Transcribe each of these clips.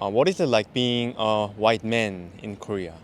What is it like being a white man in Korea?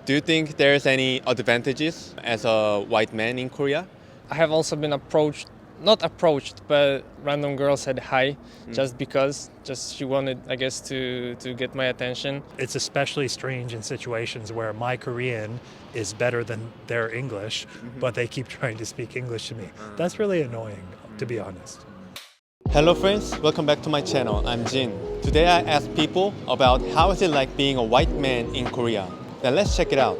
Do you think there's any advantages as a white man in Korea? I have also been not approached, but random girl said hi just because, she wanted, I guess, to get my attention. It's especially strange in situations where my Korean is better than their English, but they keep trying to speak English to me. That's really annoying, to be honest. Hello friends, welcome back to my channel. I'm Jin. Today I asked people about how is it like being a white man in Korea. Then let's check it out.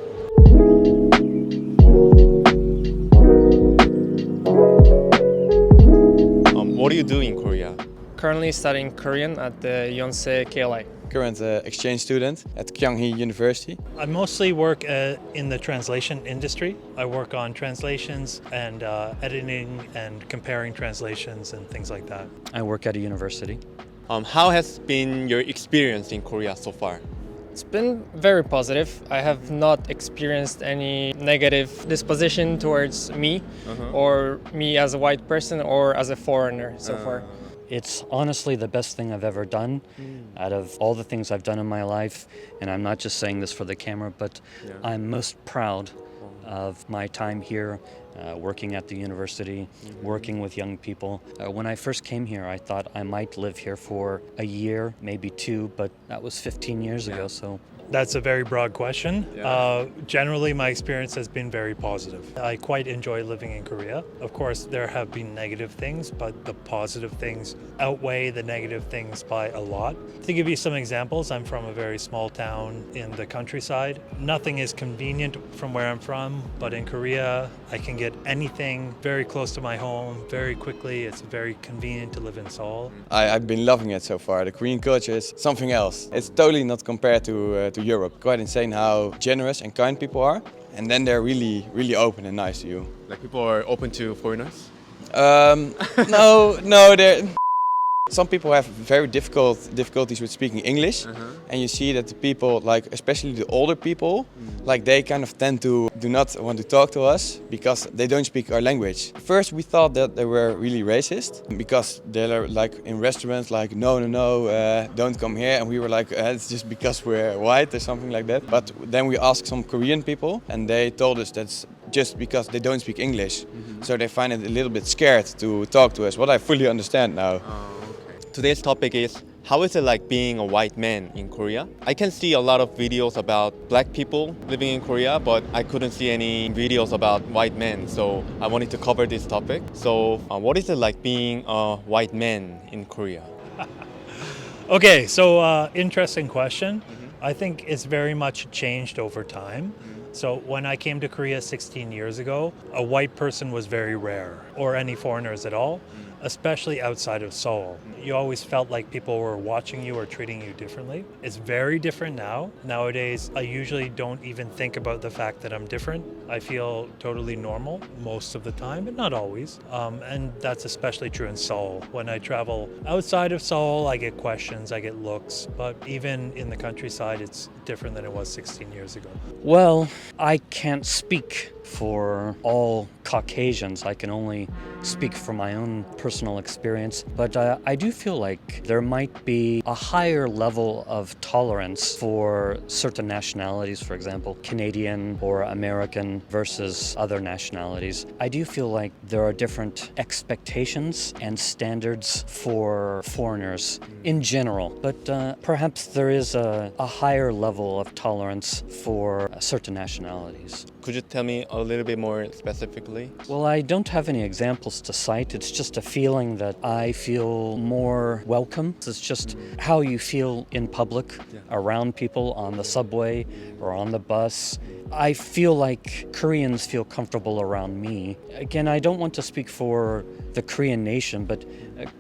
What do you do in Korea? Currently studying Korean at the Yonsei KLI. Current exchange student at Kyunghee University. I mostly work in the translation industry. I work on translations and editing and comparing translations and things like that. I work at a university. How has been your experience in Korea so far? It's been very positive. I have not experienced any negative disposition towards me or me as a white person or as a foreigner so far. It's honestly the best thing I've ever done out of all the things I've done in my life. And I'm not just saying this for the camera, but I'm most proud of my time here, working at the university, working with young people. When I first came here, I thought I might live here for a year, maybe two, but that was 15 years ago. So That's a very broad question. Generally, my experience has been very positive. I quite enjoy living in Korea. Of course, there have been negative things, but the positive things outweigh the negative things by a lot. To give you some examples, I'm from a very small town in the countryside. Nothing is convenient from where I'm from, but in Korea, I can get anything very close to my home very quickly. It's very convenient to live in Seoul. I've been loving it so far. The Korean culture is something else. It's totally not compared to Europe. Quite insane how generous and kind people are. And then they're really open and nice to you. Like people are open to foreigners? No, they're... Some people have very difficulties with speaking English, and you see that the people, like especially the older people, like they kind of tend to do not want to talk to us because they don't speak our language. First, we thought that they were really racist because they're like in restaurants, like no, don't come here, and we were like, it's just because we're white or something like that. But then we asked some Korean people, and they told us that's just because they don't speak English, so they find it a little bit scared to talk to us. What I fully understand now. Today's topic is, how is it like being a white man in Korea? I can see a lot of videos about black people living in Korea, but I couldn't see any videos about white men, so I wanted to cover this topic. So what is it like being a white man in Korea? Okay, so interesting question. I think it's very much changed over time. So when I came to Korea 16 years ago, a white person was very rare, or any foreigners at all, especially outside of Seoul. You always felt like people were watching you or treating you differently. It's very different now. Nowadays, I usually don't even think about the fact that I'm different. I feel totally normal most of the time, but not always. And that's especially true in Seoul. When I travel outside of Seoul, I get questions, I get looks, but even in the countryside, it's different than it was 16 years ago. well, I can't speak for all Caucasians. I can only speak from my own personal experience. But I do feel like there might be a higher level of tolerance for certain nationalities, for example, Canadian or American versus other nationalities. I do feel like there are different expectations and standards for foreigners in general. But perhaps there is a higher level of tolerance for certain nationalities. Could you tell me a little bit more specifically? Well, I don't have any examples to cite. It's just a feeling that I feel more welcome. It's just how you feel in public, around people, on the subway or on the bus. I feel like Koreans feel comfortable around me. Again, I don't want to speak for the Korean nation, but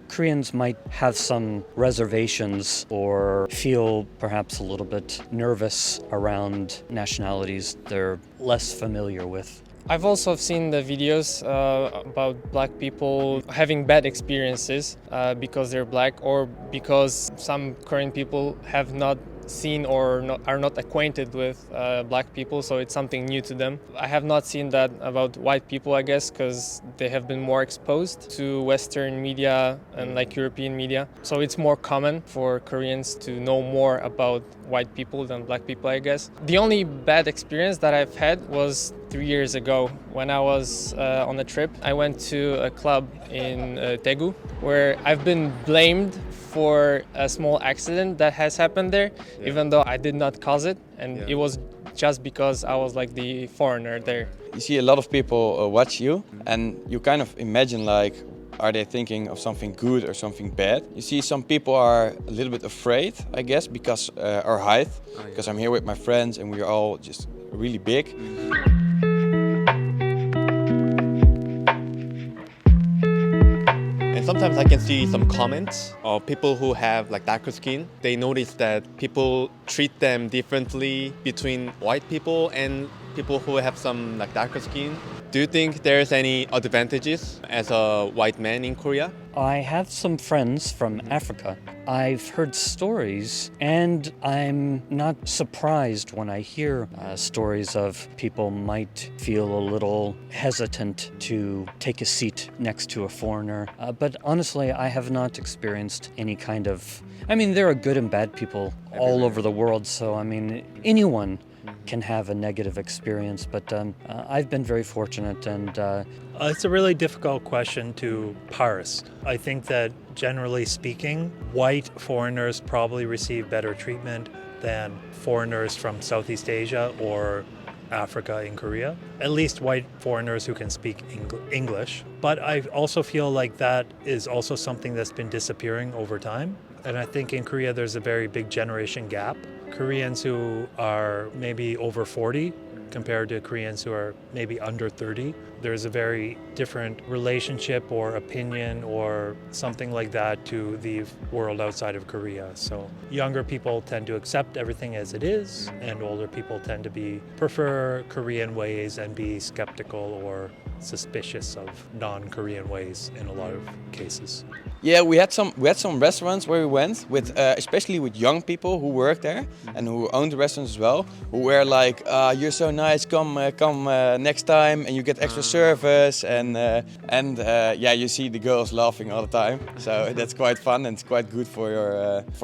Koreans might have some reservations or feel perhaps a little bit nervous around nationalities they're less familiar with. I've also seen the videos about black people having bad experiences because they're black or because some Korean people have not seen or are not acquainted with black people, so it's something new to them. I have not seen that about white people, I guess, because they have been more exposed to Western media and like European media. So it's more common for Koreans to know more about white people than black people, I guess. The only bad experience that I've had was 3 years ago when I was on a trip. I went to a club in Daegu where I've been blamed for a small accident that has happened there, even though I did not cause it, and it was just because I was like the foreigner there. You see a lot of people watch you, and you kind of imagine like, are they thinking of something good or something bad? You see some people are a little bit afraid, I guess, because our height, because I'm here with my friends and we're all just really big. And sometimes I can see some comments of people who have like darker skin. They notice that people treat them differently between white people and people who have some like darker skin. Do you think there's any advantages as a white man in Korea? I have some friends from Africa. I've heard stories, and I'm not surprised when I hear stories of people might feel a little hesitant to take a seat next to a foreigner. But honestly, I have not experienced any kind of... I mean, there are good and bad people all over the world, so I mean, anyone can have a negative experience, but I've been very fortunate, and It's a really difficult question to parse. I think that generally speaking, white foreigners probably receive better treatment than foreigners from Southeast Asia or Africa in Korea, at least white foreigners who can speak English. But I also feel like that is also something that's been disappearing over time. And I think in Korea there's a very big generation gap. Koreans who are maybe over 40 compared to Koreans who are maybe under 30. There's a very different relationship or opinion or something like that to the world outside of Korea. So younger people tend to accept everything as it is, and older people tend to prefer Korean ways and be skeptical or suspicious of non-Korean ways in a lot of cases. Yeah, we had some restaurants where we went with, especially with young people who work there and who own the restaurants as well, who were like, "You're so nice, come next time, and you get extra service." And yeah, you see the girls laughing all the time, so that's quite fun and it's quite good for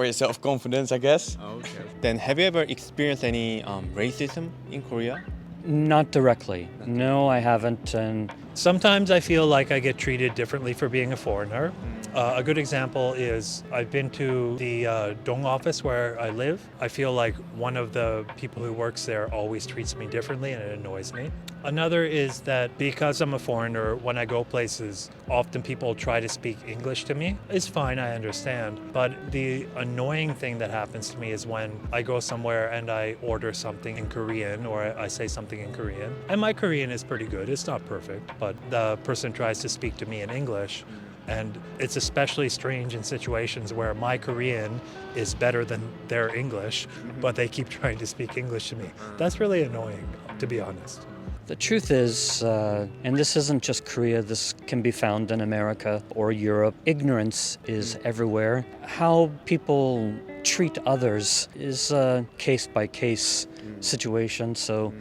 your self-confidence, I guess. Okay. Then have you ever experienced any racism in Korea? not directly. No, I haven't. And sometimes I feel like I get treated differently for being a foreigner. A good example is I've been to the Dong office where I live. I feel like one of the people who works there always treats me differently and it annoys me. Another is that because I'm a foreigner, when I go places, often people try to speak English to me. It's fine, I understand. But the annoying thing that happens to me is when I go somewhere and I order something in Korean or I say something in Korean. And my Korean is pretty good, it's not perfect, but the person tries to speak to me in English. And it's especially strange in situations where my Korean is better than their English, but they keep trying to speak English to me. That's really annoying, to be honest. the truth is, and this isn't just Korea, this can be found in America or Europe, ignorance is everywhere. How people treat others is a case-by-case situation. So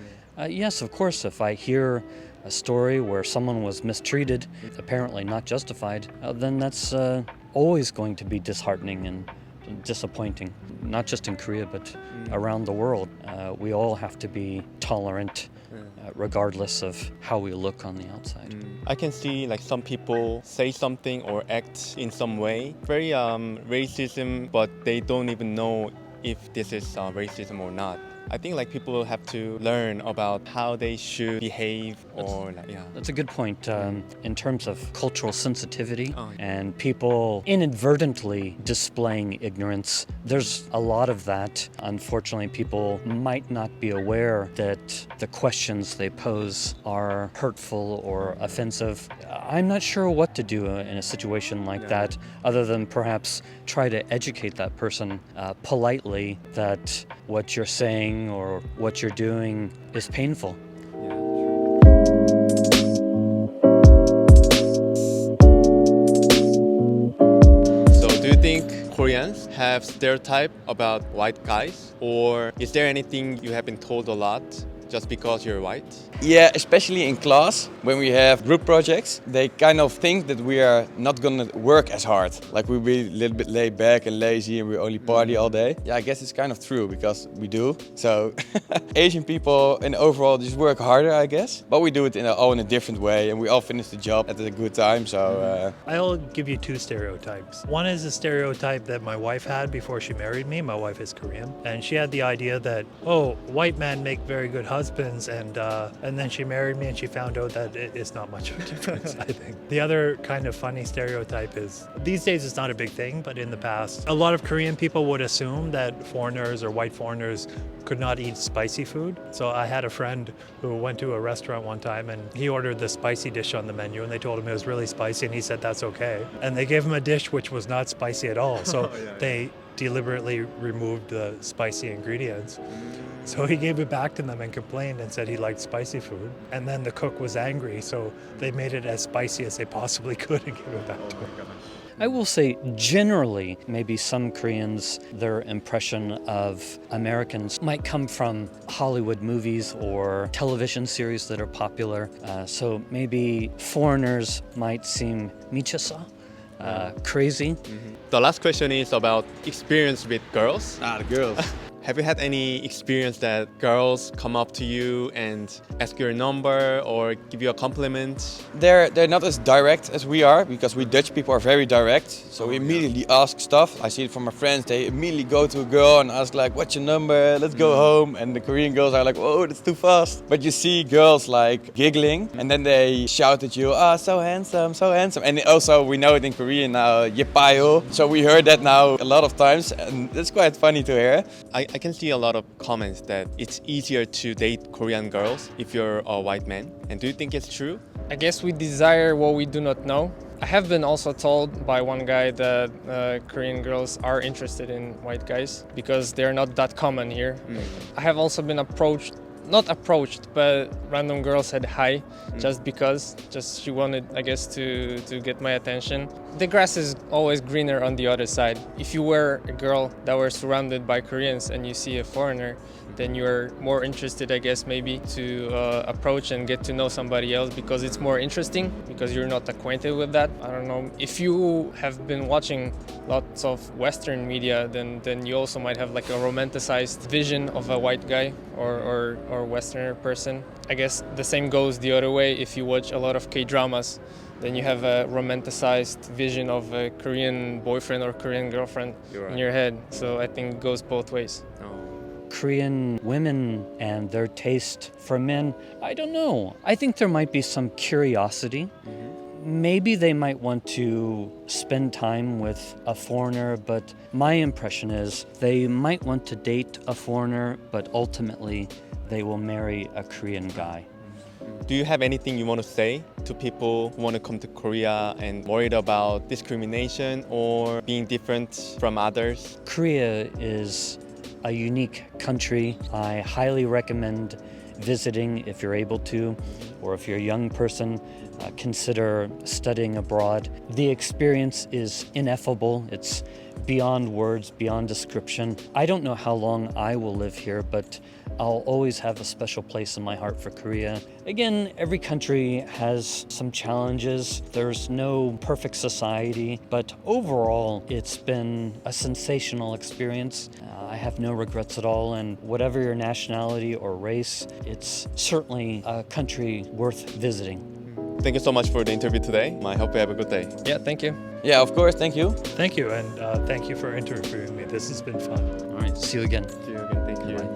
yes, of course, if I hear a story where someone was mistreated, apparently not justified, then that's always going to be disheartening and disappointing, not just in Korea, but around the world. We all have to be tolerant, regardless of how we look on the outside. I can see like some people say something or act in some way, very racism, but they don't even know if this is racism or not. I think like people have to learn about how they should behave or like, yeah. That's a good point in terms of cultural sensitivity and people inadvertently displaying ignorance. There's a lot of that. Unfortunately, people might not be aware that the questions they pose are hurtful or offensive. I'm not sure what to do in a situation like that, other than perhaps try to educate that person politely that what you're saying or what you're doing is painful. So do you think Koreans Koreans have stereotype about white guys, or is there anything you have been told a lot just because you're white? Yeah, especially in class, when we have group projects, they kind of think that we are not gonna work as hard. Like we'll be a little bit laid back and lazy and we only party all day. Yeah, I guess it's kind of true because we do. So Asian people in overall just work harder, I guess. But we do it all in a different way and we all finish the job at a good time. So I'll give you two stereotypes. One is a stereotype that my wife had before she married me. My wife is Korean. And she had the idea that, oh, white men make very good husbands, and then she married me and she found out that it's not much of a difference, I think. The other kind of funny stereotype is, these days it's not a big thing, but in the past, a lot of Korean people would assume that foreigners or white foreigners could not eat spicy food. So I had a friend who went to a restaurant one time and he ordered the spicy dish on the menu and they told him it was really spicy and he said that's okay. And they gave him a dish which was not spicy at all. So they deliberately removed the spicy ingredients. So he gave it back to them and complained and said he liked spicy food. And then the cook was angry, so they made it as spicy as they possibly could and gave it back to him. I will say generally, maybe some Koreans, their impression of Americans might come from Hollywood movies or television series that are popular. So maybe foreigners might seem 미쳤어, crazy. The last question is about experience with girls. the girls. Have you had any experience that girls come up to you and ask your number or give you a compliment? They're not as direct as we are because we Dutch people are very direct. So we immediately ask stuff. I see it from my friends. They immediately go to a girl and ask like, "What's your number? Let's go home." And the Korean girls are like, "Whoa, that's too fast." But you see girls like giggling and then they shout at you, "Ah, so handsome, so handsome." And also we know it in Korean now, "예뻐요." So we heard that now a lot of times and it's quite funny to hear. I can see a lot of comments that it's easier to date Korean girls if you're a white man. And do you think it's true? I guess we desire what we do not know. I have been also told by one guy that Korean girls are interested in white guys because they're not that common here. I have also been not approached, but random girl said hi just because, she wanted, I guess, to get my attention. The grass is always greener on the other side. If you were a girl that were surrounded by Koreans and you see a foreigner, then you're more interested, I guess, maybe to approach and get to know somebody else because it's more interesting, because you're not acquainted with that. I don't know. If you have been watching lots of Western media, then you also might have like a romanticized vision of a white guy or Westerner person. I guess the same goes the other way. If you watch a lot of K-dramas, then you have a romanticized vision of a Korean boyfriend or Korean girlfriend in your head. So I think it goes both ways. Korean women and their taste for men, I don't know. I think there might be some curiosity. Maybe they might want to spend time with a foreigner, but my impression is they might want to date a foreigner, but ultimately they will marry a Korean guy. Do you have anything you want to say to people who want to come to Korea and worried about discrimination or being different from others? Korea is a unique country. I highly recommend visiting if you're able to, or if you're a young person, consider studying abroad. The experience is ineffable. It's beyond words, beyond description. I don't know how long I will live here, but I'll always have a special place in my heart for Korea. Again, every country has some challenges. There's no perfect society, but overall, it's been a sensational experience. I have no regrets at all, and whatever your nationality or race, it's certainly a country worth visiting. Thank you so much for the interview today. I hope you have a good day. Yeah, thank you. Yeah, of course, thank you. Thank you, and thank you for interviewing me. This has been fun. All right, see you again. See you again. Thank you. Bye.